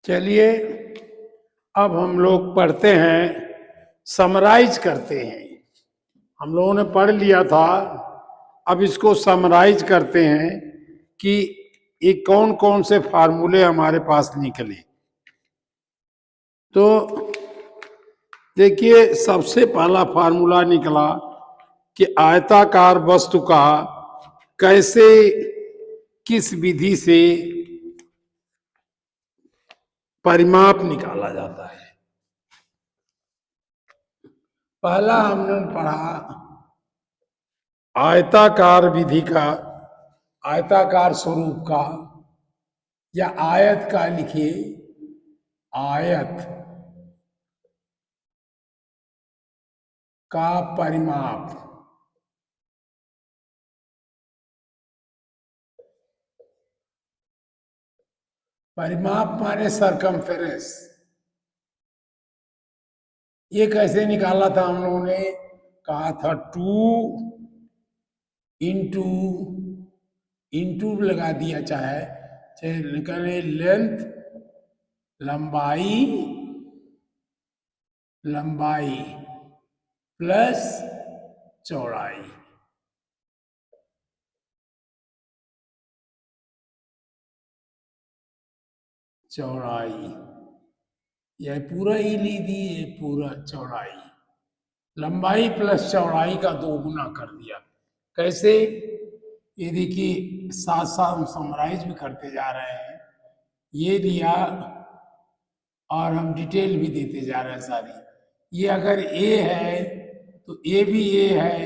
चलिए अब हम लोग पढ़ते हैं, समराइज करते हैं। हम लोगों ने पढ़ लिया था, अब इसको समराइज करते हैं कि ये कौन कौन से फार्मूले हमारे पास निकले। तो देखिए, सबसे पहला फार्मूला निकला कि आयताकार वस्तु का कैसे, किस विधि से परिमाप निकाला जाता है। पहला हमने पढ़ा आयताकार विधि का, आयताकार स्वरूप का या आयत का, लिखिए आयत का परिमाप। परिमाप माने सरकमफेरेंस। ये कैसे निकाला था हम लोगों ने? कहा था 2 इंटू इंटू लगा दिया, चाहे चाहे निकले लेंथ, लंबाई, लंबाई प्लस चौड़ाई। चौड़ाई यह पूरा ही ली दी है, पूरा चौड़ाई, लंबाई प्लस चौड़ाई का 2 गुना कर दिया। कैसे? ये देखिए, साथ साथ हम समराइज भी करते जा रहे हैं। ये दिया और हम डिटेल भी देते जा रहे हैं सारी। ये अगर ए है तो ए भी ए है,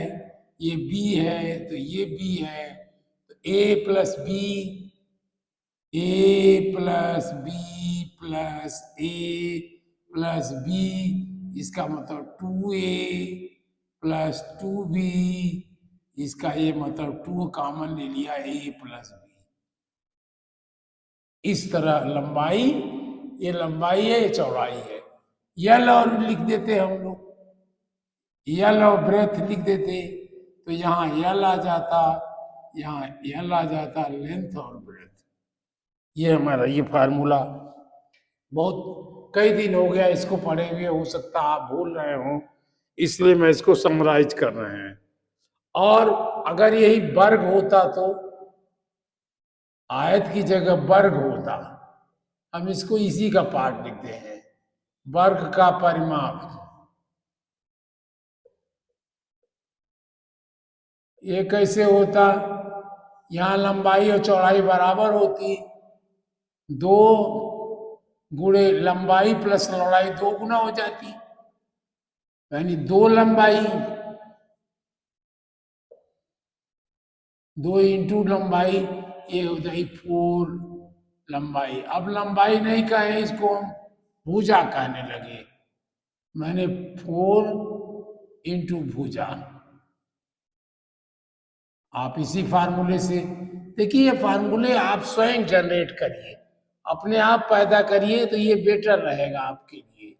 ये बी है तो ये बी है, तो ए प्लस बी, ए प्लस बी प्लस ए प्लस बी, इसका मतलब 2a प्लस 2b, इसका ये मतलब 2 कॉमन ले लिया, a प्लस बी। इस तरह लंबाई, ये लंबाई है, ये चौड़ाई है। यल और लिख देते हम लोग, यल और ब्रेथ लिख देते, तो यहाँ यल आ जाता, यहाँ यल आ जाता, लेंथ और ब्रेथ। ये हमारा ये फार्मूला, बहुत कई दिन हो गया इसको पढ़े हुए, हो सकता आप भूल रहे हो, इसलिए मैं इसको समराइज कर रहे हैं। और अगर यही वर्ग होता तो आयत की जगह वर्ग होता, हम इसको इसी का पार्ट लिखते हैं, वर्ग का परिमाप। ये कैसे होता? यहां लंबाई और चौड़ाई बराबर होती, 2 गुणे लंबाई प्लस चौड़ाई 2 गुना हो जाती, यानी 2 लंबाई, 2 इंटू लंबाई, ये हो जाए 4 लंबाई। अब लंबाई नहीं कहे, इसको हम भुजा कहने लगे, मैंने 4 इंटू भुजा। आप इसी फार्मूले से देखिए, ये फार्मूले आप स्वयं जनरेट करिए, अपने आप पैदा करिए, तो ये बेटर रहेगा आपके लिए।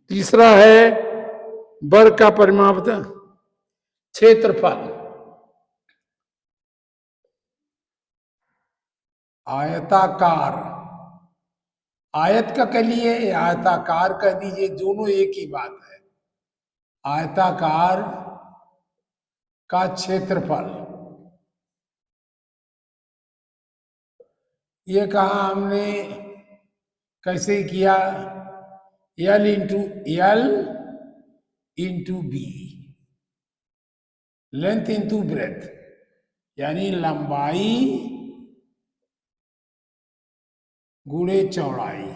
तीसरा है वर्ग का परिमाप, क्षेत्रफल। आयताकार, आयत का कह लिए, आयताकार कह दीजिए, दोनों एक ही बात है। आयताकार का क्षेत्रफल, ये कहा हमने, कैसे किया? L into B, length into breadth, यानी लंबाई गुणे चौड़ाई।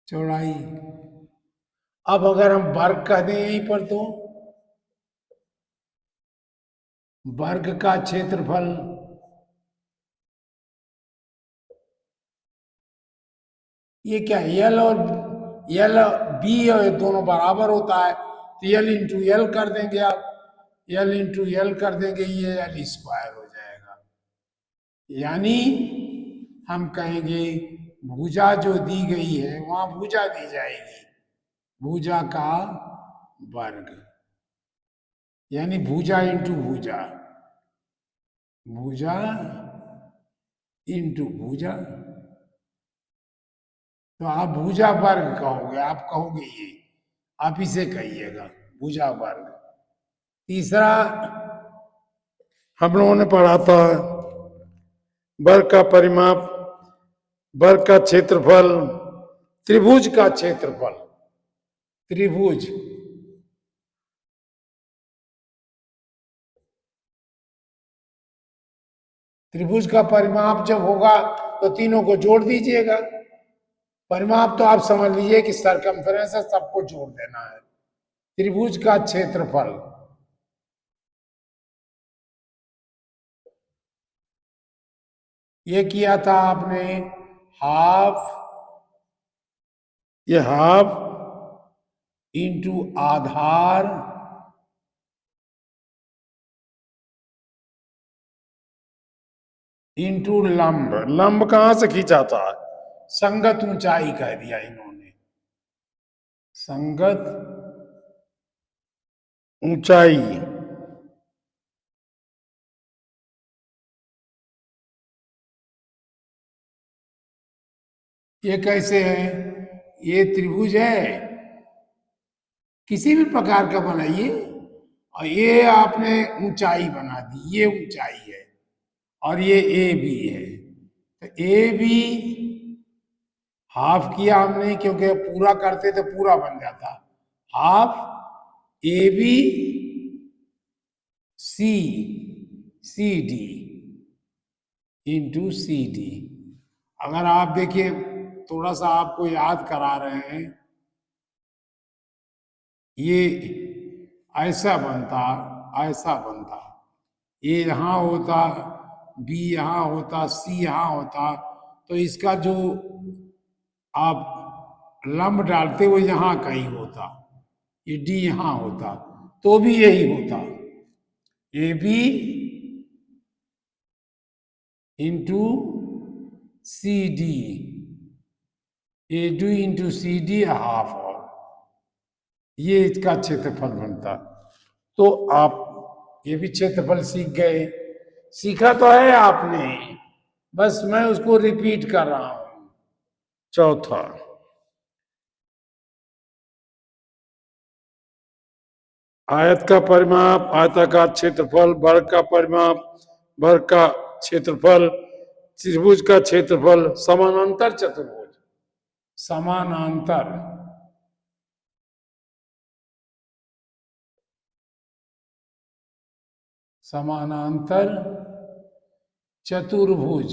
चौड़ाई, अब अगर हम वर्ग कह दें यहीं पर, तो वर्ग का क्षेत्रफल, ये क्या, यल बी और दोनों बराबर होता है, तो यल इंटू यल कर देंगे आप, यल इंटू यल कर देंगे, ये यल स्क्वायर हो जाएगा। यानी हम कहेंगे भुजा जो दी गई है वहां भुजा दी जाएगी, भुजा का वर्ग, यानी भुजा इंटू भुजा, भुजा इंटू भुजा। तो आप भुजा वर्ग कहोगे, आप कहोगे ये, आप इसे कहिएगा भुजा वर्ग। तीसरा हम लोगों ने पढ़ा था वर्ग का परिमाप, वर्ग का क्षेत्रफल, त्रिभुज का क्षेत्रफल। त्रिभुज त्रिभुज का परिमाप जब होगा तो तीनों को जोड़ दीजिएगा। परिमाप तो आप समझ लीजिए कि सरकमफ्रेंस है, सबको जोड़ देना है। त्रिभुज का क्षेत्रफल, ये किया था आपने हाफ, ये हाफ इंटू आधार इंटू लंब। लंब कहां से खींचा था? संगत ऊंचाई कह दिया इन्होंने, संगत ऊंचाई। ये कैसे है? ये त्रिभुज है, किसी भी प्रकार का बनाइए, और ये आपने ऊंचाई बना दी, ये ऊंचाई है, और ये ए बी है। तो ए बी हाफ किया हमने, क्योंकि पूरा करते तो पूरा बन जाता। Half A B C C D into C D. अगर आप देखिए, थोड़ा सा आपको याद करा रहे हैं, ये ऐसा बनता, ऐसा बनता, ये यहाँ होता, बी यहाँ होता, सी यहाँ होता, तो इसका जो आप लंब डालते वो यहाँ कहीं होता, ये डी यहाँ होता, तो भी यही होता, A B into C D, A D into C D half, और ये इसका क्षेत्रफल बनता। तो आप ये भी क्षेत्रफल सीख गए, सीखा तो है आपने, बस मैं उसको रिपीट कर रहा हूं। चौथा, आयत का परिमाप, आयताकार क्षेत्रफल, वर्ग का परिमाप, वर्ग का क्षेत्रफल, त्रिभुज का क्षेत्रफल, समानांतर चतुर्भुज, समानांतर समानांतर चतुर्भुज,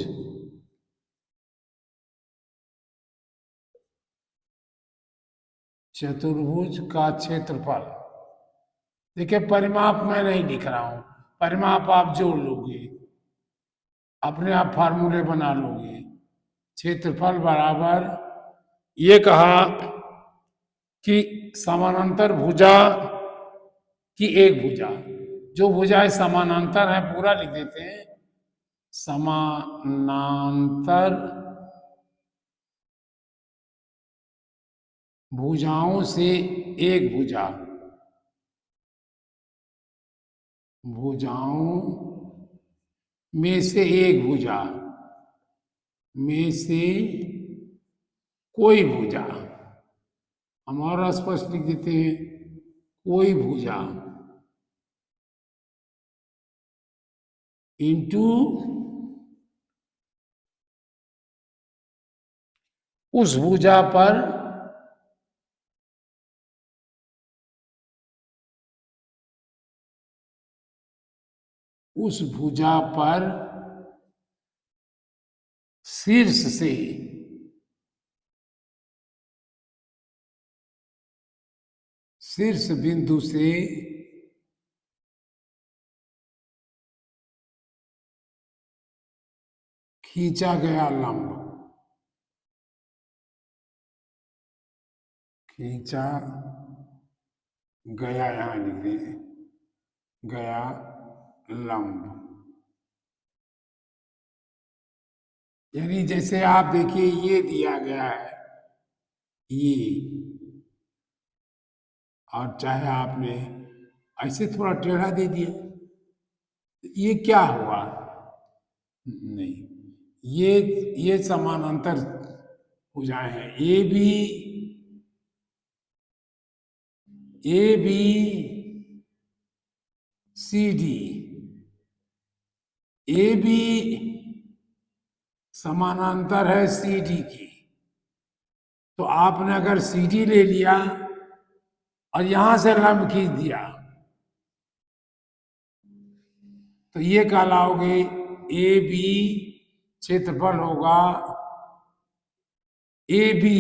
चतुर्भुज का क्षेत्रफल। देखिए परिमाप मैं नहीं लिख रहा हूं, परिमाप आप जोड़ लोगे, अपने आप फार्मूले बना लोगे। क्षेत्रफल बराबर, ये कहा कि समानांतर भुजा की एक भुजा, जो भुजाएं समानांतर है पूरा लिख देते हैं, समानांतर भुजाओं से एक भुजा, भुजाओं में से एक भुजा में से कोई भुजा, हम और स्पष्ट लिख देते हैं, कोई भुजा इंटू उस भुजा पर उस भुजा पर शीर्ष से शीर्ष बिंदु से खींचा गया लंब, खींचा गया, यहां लिख दे गया लंब। यानी जैसे आप देखिए ये दिया गया है, ये, और चाहे आपने ऐसे थोड़ा टेढ़ा दे दिया, ये क्या हुआ? नहीं, ये समानांतर भुजाएं हैं। A B C D. A B समानांतर है सी डी की। तो आपने अगर सी डी ले लिया और यहां से लंब खींच दिया तो ये कहलाओगे ए बी क्षेत्रफल होगा ए बी।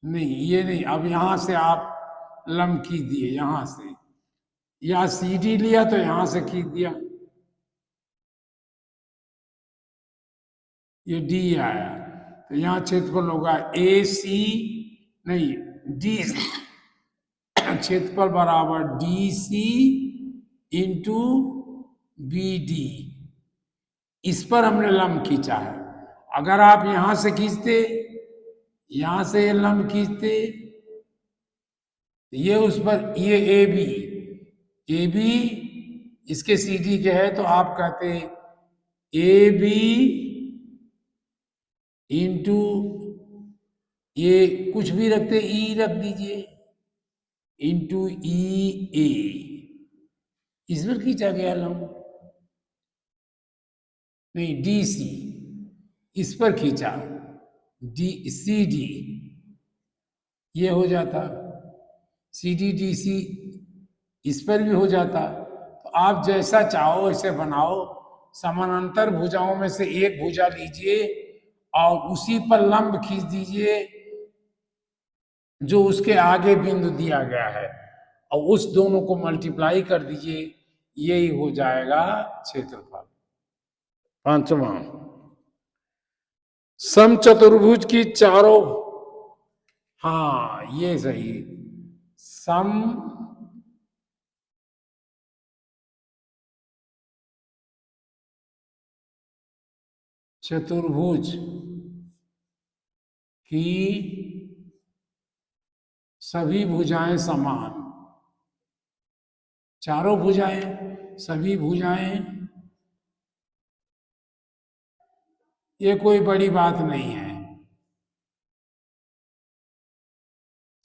नहीं, ये नहीं, अब यहां से आप लंब खींच दिए यहां से, या सी डी लिया तो यहां से खींच दिया, ये डी आया, तो यहां क्षेत्रफल होगा ए सी, नहीं डी, क्षेत्रफल बराबर D C into B D. इस पर हमने लंब खींचा है। अगर आप यहां से खींचते, यहां से ये लंब खींचते, ये उस पर, ये ए बी इसके सी डी के है, तो आप कहते ए बी इंटू, ये कुछ भी रखते ई रख दीजिए, इंटू ई ए, इस पर खींचा गया लंब। नहीं, डी सी, इस पर खींचा, डी सी डी, ये हो जाता सी डी डी सी, इस पर भी हो जाता। तो आप जैसा चाहो ऐसे बनाओ। समानांतर भुजाओं में से एक भुजा लीजिए और उसी पर लंब खींच दीजिए जो उसके आगे बिंदु दिया गया है, और उस दोनों को मल्टीप्लाई कर दीजिए, यही हो जाएगा क्षेत्रफल। पांचवा, समचतुर्भुज की चारों, हाँ ये सही, सम चतुर्भुज की सभी भुजाएं समान, चारों भुजाएं, सभी भुजाएं, ये कोई बड़ी बात नहीं है।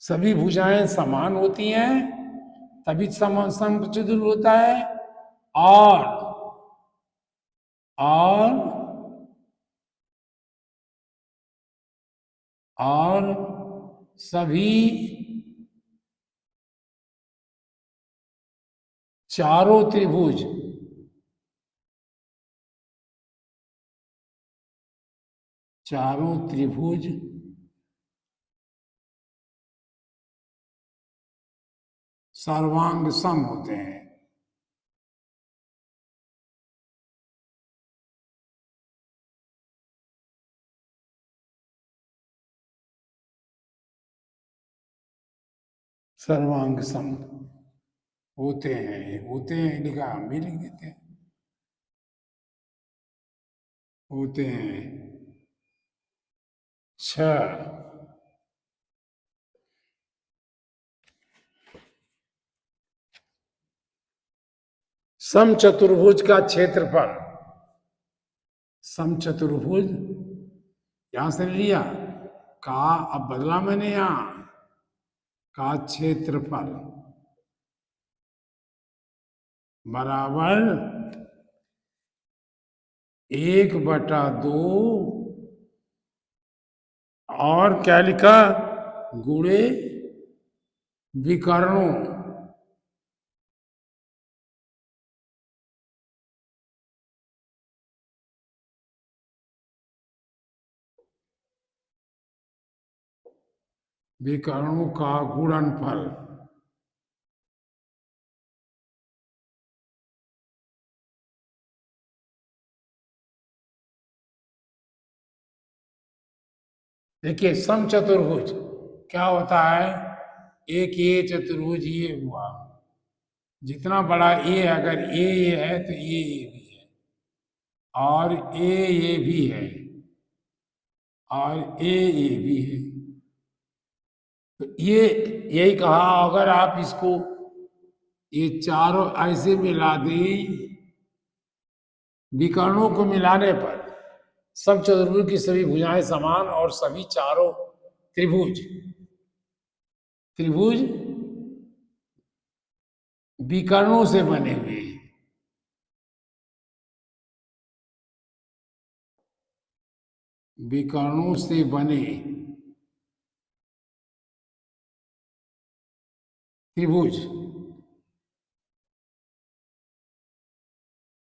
सभी भुजाएं समान होती हैं तभी समचतुर्भुज होता है। और और सभी चारों त्रिभुज सर्वांग सम होते हैं। सर्वांग सम होते हैं लिखा, हम भी लिख देते हैं, होते हैं। 6, समचतुर्भुज का क्षेत्रफल, समचतुर्भुज यहां से लिया का, अब बदला मैंने यहां का क्षेत्रफल बराबर 1/2, और क्या लिखा, गुणे विकर्णों, विकर्णों का गुणनफल। देखिए समचतुर्भुज क्या होता है, एक ये चतुर्भुज ये हुआ, जितना बड़ा ए, अगर ये है तो ये भी है, और ये भी है, और ये भी है। तो ये यही कहा, अगर आप इसको ये चारों ऐसे मिला दें, विकर्णों को मिलाने पर सब चतुर्भुज की सभी भुजाएं समान और सभी चारों त्रिभुज त्रिभुज विकर्णों से बने हुए हैं। विकर्णों से बने त्रिभुज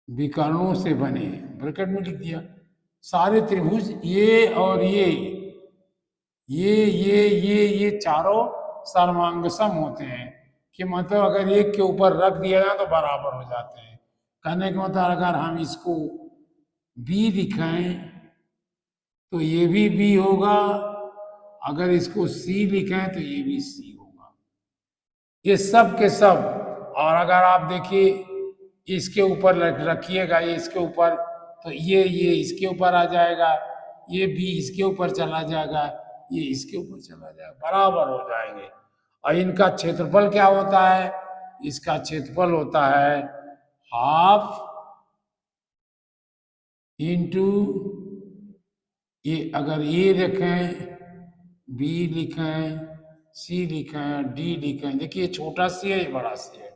विकर्णों से बने, ब्रैकेट में लिख दिया सारे त्रिभुज ये और ये चारों सर्वांगसम होते हैं, कि मतलब अगर एक के ऊपर रख दिया जाए तो बराबर हो जाते हैं। कहने का मतलब अगर हम इसको बी दिखाएं तो ये भी बी होगा, अगर इसको सी लिखें तो ये भी सी होगा, ये सब के सब। और अगर आप देखिए इसके ऊपर रखिएगा, ये इसके ऊपर, तो ये इसके ऊपर आ जाएगा, ये भी इसके ऊपर चला जाएगा, ये इसके ऊपर चला जाएगा, बराबर हो जाएंगे। और इनका क्षेत्रफल क्या होता है? इसका क्षेत्रफल होता है हाफ इंटू, ये अगर ये लिखें, बी लिखें, सी लिखें, डी लिखें, देखिए छोटा सी है, ये बड़ा सी है,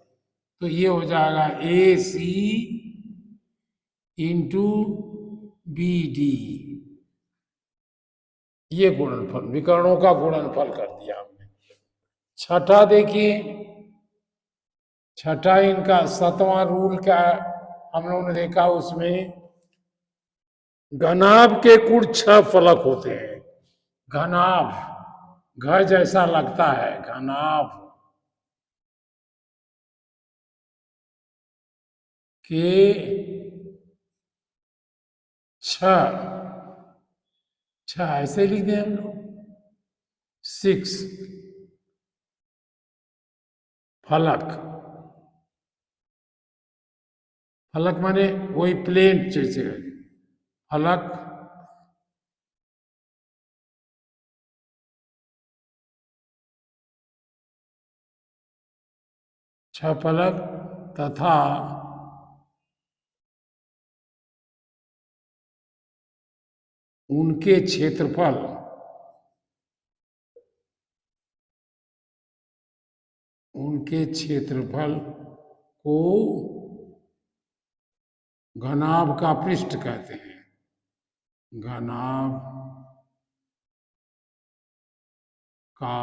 तो ये हो जाएगा ए सी इंटू बी डी। ये गुणनफल, विकर्णों का गुणनफल कर दिया हमने। छठा देखिए, छठा इनका सातवां रूल क्या हम लोगों ने देखा, उसमें घनाभ के कुल 6 फलक होते हैं। घनाभ, घ जैसा लगता है, घनाभ के 6 ऐसे लिख दें हम लोग, 6 फलक। फलक माने वही प्लेन जैसे फलक, 6 फलक तथा उनके क्षेत्रफल, उनके क्षेत्रफल को घनाभ का पृष्ठ कहते हैं। घनाभ का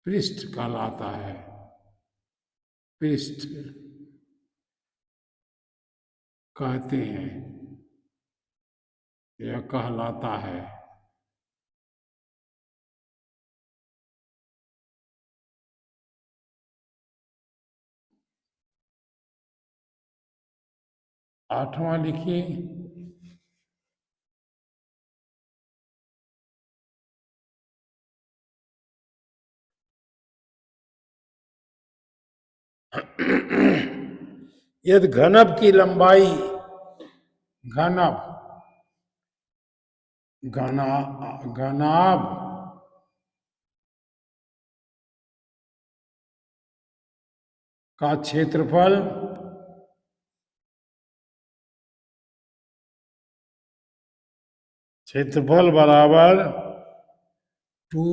पृष्ठ कहलाता है, पृष्ठ कहते हैं, यह कहलाता है। आठवां लिखिए, यदि घनभ की लंबाई, घनभ, घना घनाभ का क्षेत्रफल क्षेत्रफल बराबर 2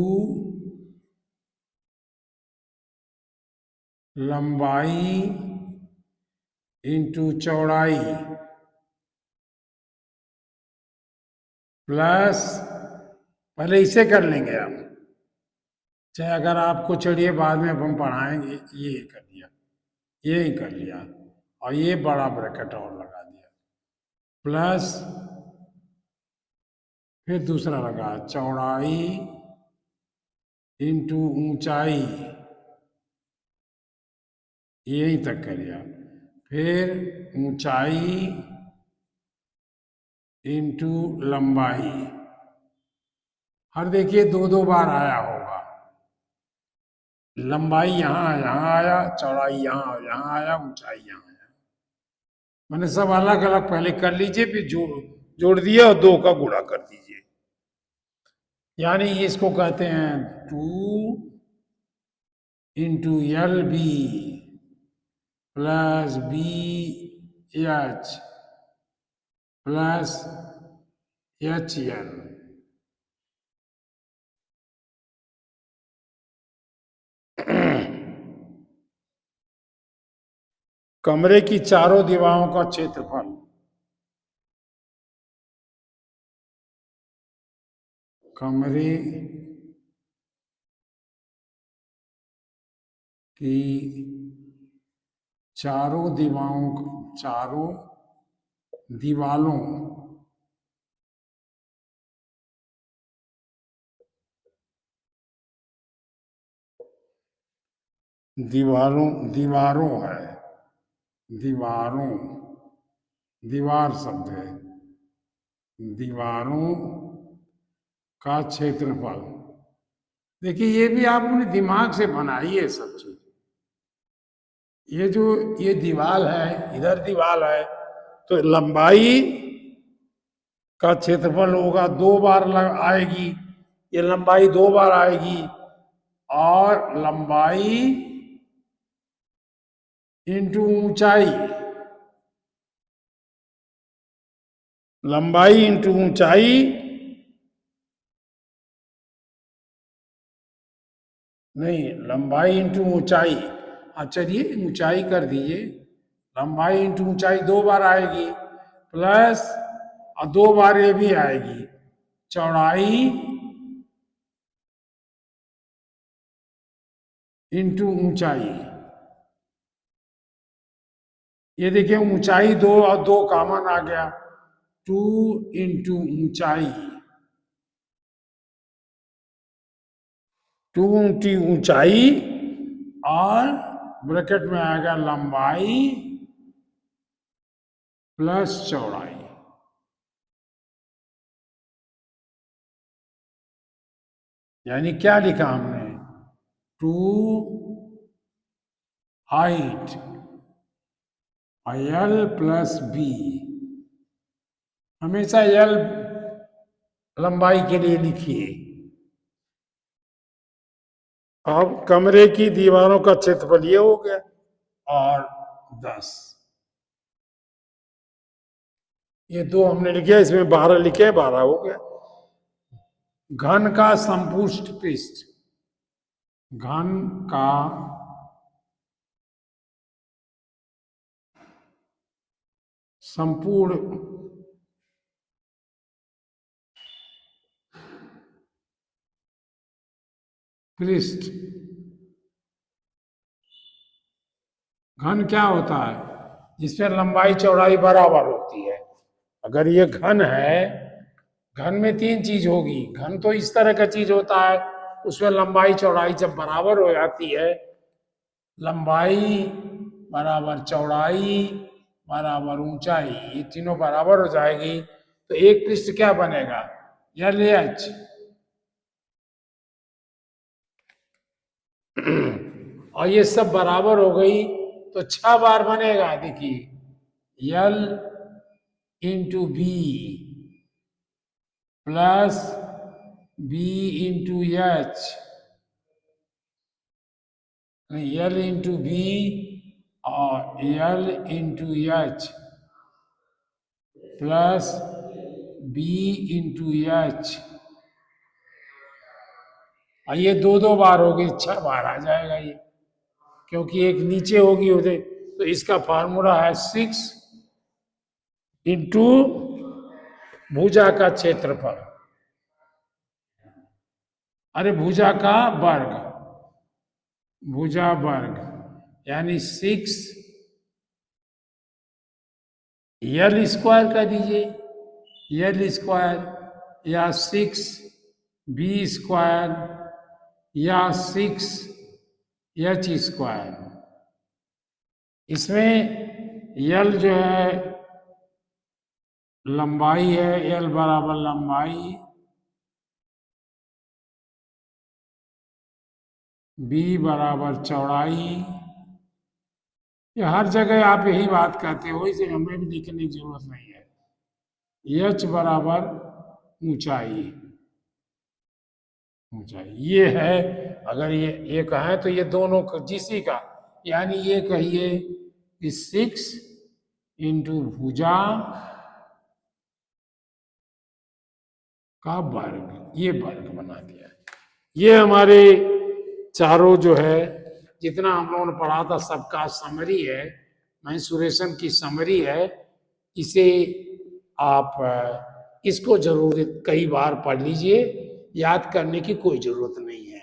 लंबाई इंटू चौड़ाई प्लस, पहले इसे कर लेंगे हम, चाहे अगर आपको चलिए बाद में हम पढ़ाएंगे, ये कर दिया, ये ही कर लिया, और ये बड़ा ब्रैकेट और लगा दिया, प्लस फिर दूसरा लगा चौड़ाई इंटू ऊंचाई, यहीं तक करिए, फिर ऊंचाई इंटू लंबाई। हर देखिए 2 2 बार आया होगा, लंबाई यहाँ आया, चौड़ाई यहाँ आया, ऊंचाई यहाँ आया, मैंने सब अलग अलग पहले कर लीजिए, फिर जोड़ दिया और 2 का गुणा कर दीजिए, यानी इसको कहते हैं 2 into L B plus B H plus H L. कमरे की चारों दीवारों का क्षेत्रफल, कमरे की चारों दीवालों दीवारों है, दीवारों, दीवार शब्द है, दीवारों का क्षेत्रफल। देखिए ये भी आप अपने दिमाग से बनाइए सब चीज। ये जो ये दीवार है, इधर दीवार है, तो लंबाई का क्षेत्रफल होगा, दो बार आएगी, ये लंबाई दो बार आएगी, और लंबाई इंटू ऊंचाई, लंबाई इंटू ऊंचाई, नहीं लंबाई इंटू ऊंचाई, हाँ चलिए ऊंचाई कर दीजिए, लंबाई इंटू ऊंचाई दो बार आएगी, प्लस और दो बार ये भी आएगी, चौड़ाई इंटू ऊंचाई। ये देखिए ऊंचाई दो और दो कॉमन आ गया, टू इंटू ऊंचाई, टू इंटू ऊंचाई, और ब्रैकेट में आएगा लंबाई प्लस चौड़ाई। यानी क्या लिखा हमने, two height L plus B, हमेशा एल लंबाई के लिए लिखिए। अब कमरे की दीवारों का क्षेत्रफल ये हो गया, और 10, ये दो हमने लिखे, इसमें 12 लिखे, 12 हो गया। घन का समपुष्ट पृष्ठ, घन का संपूर्ण पृष्ठ, घन क्या होता है, जिसमें लंबाई चौड़ाई बराबर होती है। अगर ये घन है, घन में तीन चीज होगी, घन तो इस तरह का चीज होता है, उसमें लंबाई चौड़ाई जब बराबर हो जाती है, लंबाई बराबर चौड़ाई बराबर ऊंचाई, ये तीनों बराबर हो जाएगी, तो एक पृष्ठ क्या बनेगा, एल एच। और ये सब बराबर हो गई तो 6 बार बनेगा, देखिए L into B plus B into H, L into B और L into H plus B into H, और ये दो दो बार होगी, 6 बार आ जाएगा ये, क्योंकि एक नीचे होगी उधर, तो इसका फार्मूला है 6 इंटू भुजा का क्षेत्रफल, अरे भुजा का वर्ग, भुजा वर्ग, यानी 6 एल स्क्वायर कर दीजिए, एल स्क्वायर, या 6 बी स्क्वायर, या 6 एच स्क्वायर। इसमें एल जो है लंबाई है, एल बराबर लंबाई, बी बराबर चौड़ाई, ये हर जगह आप यही बात कहते हो, इसे हमें भी लिखने की जरूरत नहीं है। एच बराबर ऊंचाई, ऊंचाई ये है, अगर ये कहें तो ये दोनों जिसी का, यानी ये कहिए कि 6 इंटू भुजा का वर्ग, ये वर्ग बना दिया। ये हमारे चारों जो है, जितना हम लोगों ने पढ़ा था सबका समरी है, मेंसुरेशन की समरी है। इसे आप इसको जरूर कई बार पढ़ लीजिए, याद करने की कोई जरूरत नहीं है।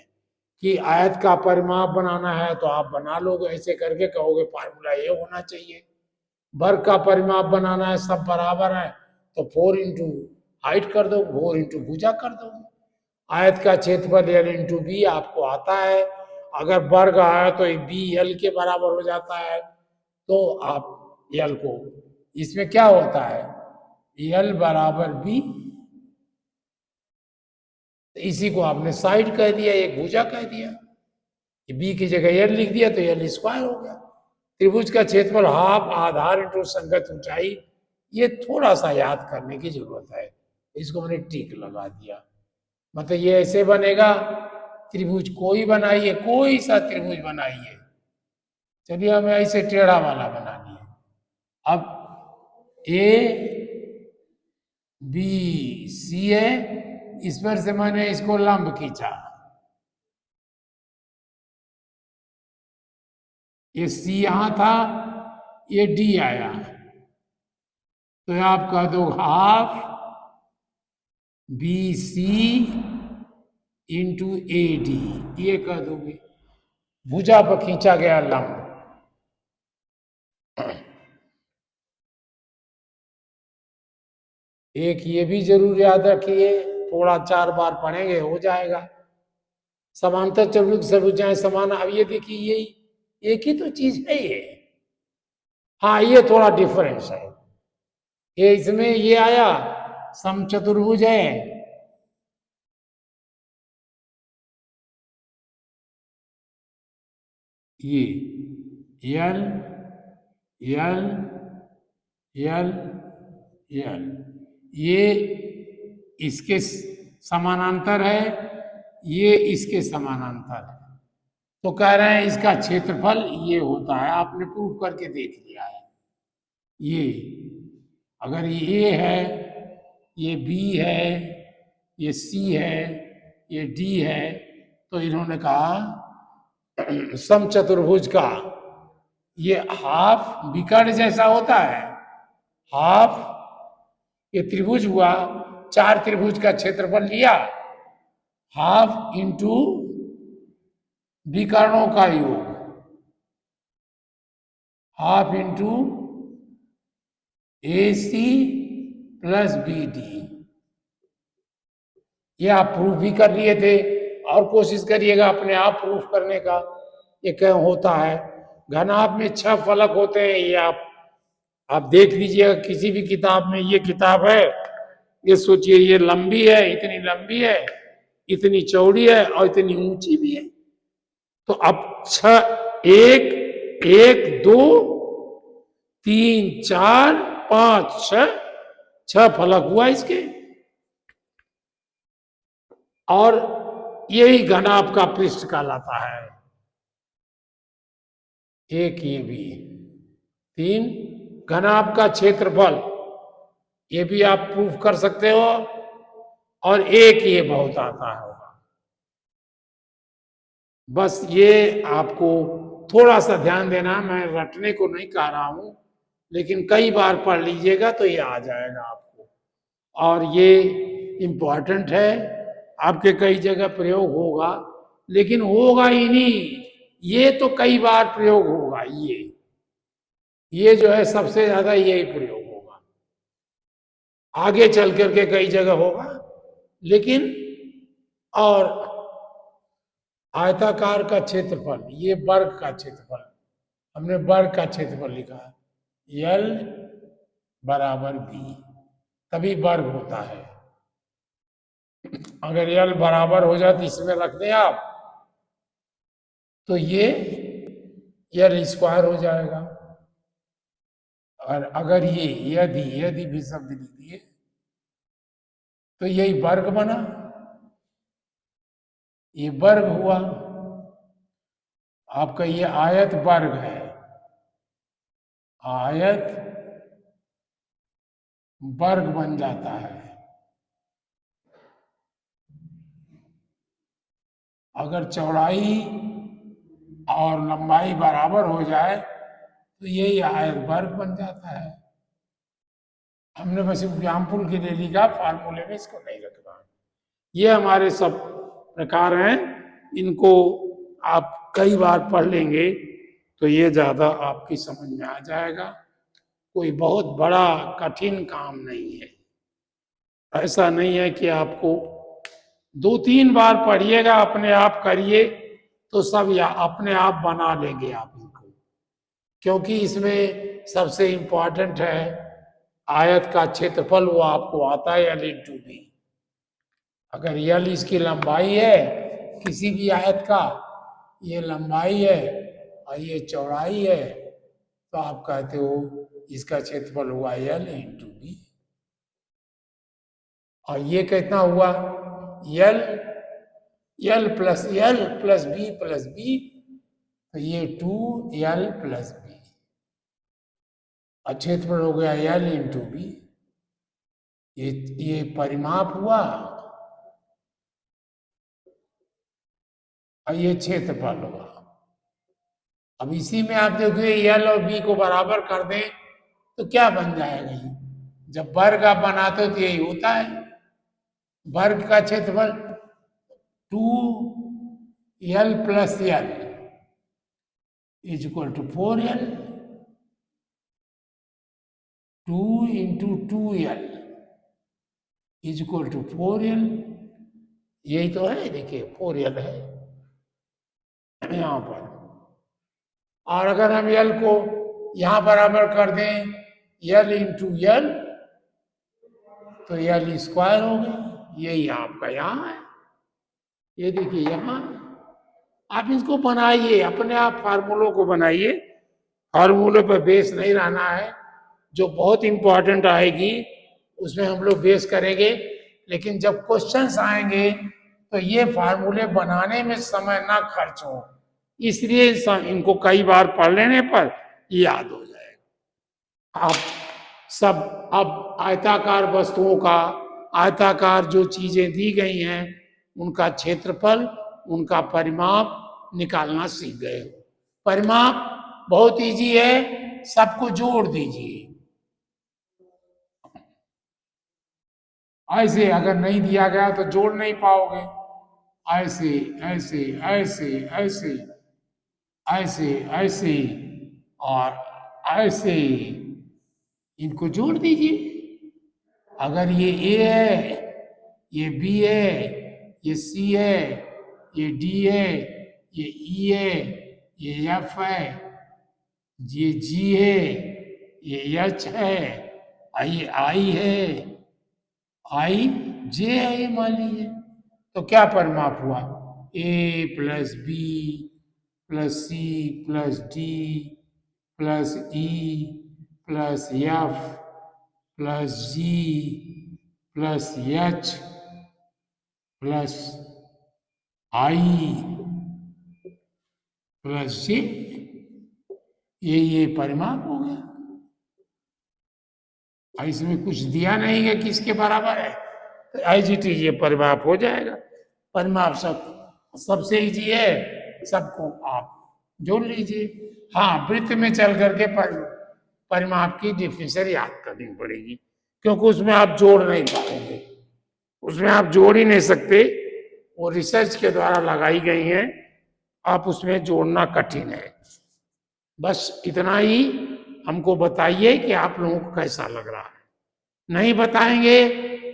कि आयत का परिमाप बनाना है तो आप बना लोगे, ऐसे करके कहोगे फार्मूला ये होना चाहिए। वर्ग का परिमाप बनाना है, सब बराबर है तो 4 इंटू हाइट कर दो, 4 इंटू भुजा कर दो। आयत का क्षेत्रफल एल इंटू बी आपको आता है, अगर वर्ग आया तो बी एल के बराबर हो जाता है, तो आप एल को, इसमें क्या होता है, एल बराबर बी, इसी को आपने साइड कह दिया, एक भुजा कह दिया, बी की जगह एल लिख दिया तो एल स्क्वायर हो गया। त्रिभुज का क्षेत्रफल हाफ आधार इंटू संगत ऊंचाई, ये थोड़ा सा याद करने की जरूरत है, इसको मैंने टिक लगा दिया। मतलब ये ऐसे बनेगा, त्रिभुज कोई बनाइए, कोई सा त्रिभुज बनाइए, चलिए हमें ऐसे टेढ़ा वाला बना लिए। अब ए बी सी है, इस पर से मैंने इसको लंब खींचा, ये सी यहां था, ये डी आया, तो आप कह दो half B C into A D, ये कह दोगे, भुजा पर खींचा गया लंब। एक ये भी जरूर याद रखिए, थोड़ा 4 बार पढ़ेंगे हो जाएगा। समांतर चतुर्भुज सर्वभुजाएं समान, अब ये देखिए ये एक ही तो चीज है ये। हाँ ये थोड़ा डिफरेंस है, ये इसमें ये आया समचतुर्भुज है, ये यल यल यल यल, ये इसके समानांतर है, ये इसके समानांतर है, तो कह रहे हैं इसका क्षेत्रफल ये होता है, आपने प्रूव करके देख लिया है। ये अगर ये है, ये बी है, ये सी है, ये डी है, तो इन्होंने कहा समचतुर्भुज का ये हाफ विकर्ण जैसा होता है, हाफ, ये त्रिभुज हुआ, 4 त्रिभुज का क्षेत्रफल लिया, हाफ इंटू विकर्णों का योग, हाफ इंटू ए सी प्लस बी डी, ये आप प्रूफ भी कर लिए थे, और कोशिश करिएगा अपने आप प्रूफ करने का। ये क्या होता है, घनाभ में 6 फलक होते हैं, ये आप देख लीजिएगा किसी भी किताब में, ये किताब है, ये सोचिए ये लंबी है, इतनी लंबी है, इतनी चौड़ी है और इतनी ऊंची भी है, तो अब 6, 1 1 2 3 4 5 6 फलक हुआ इसके, और यही घनाभ का पृष्ठ कहलाता है। एक ये भी 3 घनाभ का क्षेत्रफल, ये भी आप प्रूफ कर सकते हो, और एक ये बहुत आता होगा। बस ये आपको थोड़ा सा ध्यान देना, मैं रटने को नहीं कह रहा हूं, लेकिन कई बार पढ़ लीजिएगा तो ये आ जाएगा आपको, और ये इम्पॉर्टेंट है, आपके कई जगह प्रयोग होगा, लेकिन होगा ही नहीं, ये तो कई बार प्रयोग होगा, ये जो है सबसे ज्यादा यही प्रयोग होगा, आगे चल करके कई जगह होगा, लेकिन और आयताकार का क्षेत्रफल, ये वर्ग का क्षेत्रफल, हमने वर्ग का क्षेत्रफल लिखा, यल बराबर बी, तभी वर्ग होता है। अगर यल बराबर हो जाए तो इसमें रख दें आप, तो ये यल स्क्वायर हो जाएगा, और अगर ये यदि यदि भी शब्द लिख दिए तो यही वर्ग बना, ये वर्ग हुआ, आपका ये आयत वर्ग है, आयत वर्ग बन जाता है। अगर चौड़ाई और लंबाई बराबर हो जाए तो यही आयत वर्ग बन जाता है। हमने बस एग्जाम्पल के लिए लिखा, फार्मूले में इसको नहीं रखना। ये हमारे सब प्रकार हैं, इनको आप कई बार पढ़ लेंगे तो ये ज्यादा आपकी समझ में आ जाएगा। कोई बहुत बड़ा कठिन काम नहीं है। ऐसा नहीं है कि आपको 2-3 बार पढ़िएगा, अपने आप करिए तो सब या अपने आप बना लेंगे आप इनको। क्योंकि इसमें सबसे इंपॉर्टेंट है आयत का क्षेत्रफल, वो आपको आता है L/B। अगर L इसकी लंबाई है किसी भी आयत का, ये लंबाई है और ये चौड़ाई है, तो आप कहते हो इसका क्षेत्रफल हुआ L/B। और ये कितना हुआ L प्लस बी, तो ये 2L प्लस बी। क्षेत्रफल हो गया L/B। ये परिमाप हुआ और ये क्षेत्रफल हुआ। अब इसी में आप देखिए L और B को बराबर कर दें तो क्या बन जाएगा ये? जब वर्ग आप बनाते हो तो यही होता है, वर्ग का क्षेत्रफल 2L plus L is equal to 4L। 2 into 2L is equal to 4L। यही तो है, देखिए 4L है यहां पर। और अगर हम L को यहां बराबर कर दें L इंटू L, तो L स्क्वायर हो गया। यही आपका यहां है, ये देखिए यहां। आप इसको बनाइए, अपने आप फार्मूलों को बनाइए, फार्मूले पर बेस नहीं रहना है। जो बहुत इंपॉर्टेंट आएगी उसमें हम लोग बेस करेंगे, लेकिन जब क्वेश्चंस आएंगे तो ये फार्मूले बनाने में समय ना खर्च हो, इसलिए इनको कई बार पढ़ लेने पर याद हो जाएगा। आप सब अब आयताकार वस्तुओं का, आयताकार जो चीजें दी गई हैं उनका क्षेत्रफल, उनका परिमाप निकालना सीख गए हो। परिमाप बहुत इजी है, सबको जोड़ दीजिए। ऐसे अगर नहीं दिया गया तो जोड़ नहीं पाओगे। ऐसे ऐसे ऐसे ऐसे ऐसे ऐसे और ऐसे इनको जोड़ दीजिए। अगर ये ए है, ये बी है, ये सी है, ये डी है, ये ई है, ये एफ है, ये जी है, ये एच है, ये आई है, आई जे है, ये मान लीजिए। तो क्या परिमाप हुआ? A plus B plus C plus D plus E plus F plus G plus H plus I plus J. ये परिमाप हो गया। इसमें कुछ दिया नहीं है किसके बराबर है, तो एज इट इज ये परिमाप हो जाएगा। परिमाप सबसे इजी है, सबको आप जोड़ लीजिए। हाँ, वृत्त में चल करके परिमाप की डिफिनेशन याद करनी पड़ेगी, क्योंकि उसमें आप जोड़ नहीं पाएंगे, उसमें आप जोड़ ही नहीं सकते। वो रिसर्च के द्वारा लगाई गई हैं, आप उसमें जोड़ना कठिन है। बस इतना ही हमको बताइए कि आप लोगों को कैसा लग रहा है। नहीं बताएंगे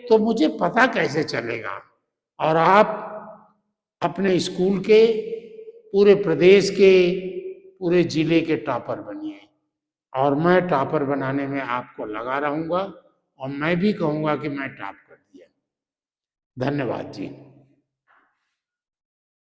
तो मुझे पता कैसे चलेगा। और आप अपने स्कूल के, पूरे प्रदेश के, पूरे जिले के टॉपर बनिए, और मैं टॉपर बनाने में आपको लगा रहूंगा, और मैं भी कहूंगा कि मैं टॉप कर दिया। धन्यवाद जी।